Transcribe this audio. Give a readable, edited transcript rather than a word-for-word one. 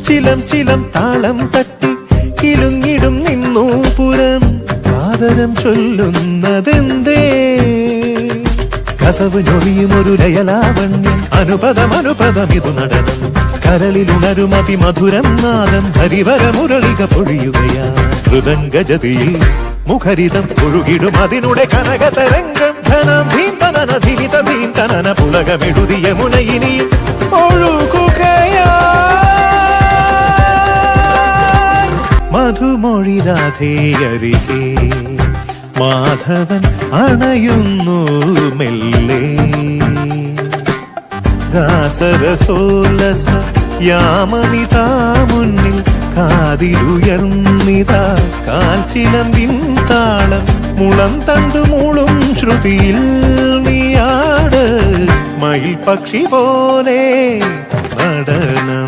ചിലം ചിലം താളം തട്ടി കിലുങ്ങിടും നിന്നു പുരം ആദരം ചൊല്ലുന്നതെന്തേ കസവ് ഞൊഴിയും ഒരു ലയലാവണ്യം അനുപദമിതു നടനം കരളിലുണരും അതിമധുരം നാദം ഹരിവര മുരളിക പൊഴിയുകയാ മൃദംഗജതിയിൽ മുഖരിതം ഒഴുകിടും അതിനുടെ കനകതരംഗം ധനം ധീം തനന ധിമിത ധീം തനന പുളകമെഴുതിയ മുനയിനിയും ഒഴുകുകയാ മധുമൊഴി രാധേയരികെ മാധവൻ അണയുന്നു മെല്ലെ രാസരസോല്ലസ യാമമിതാ മുന്നിൽ കാതിലുയർന്നിതാ കാൽച്ചിലമ്പിൻ താളം മുളം തണ്ടു മൂളും ശ്രുതിയിൽ നീയാട് മയിൽ പക്ഷി പോലെ നടനം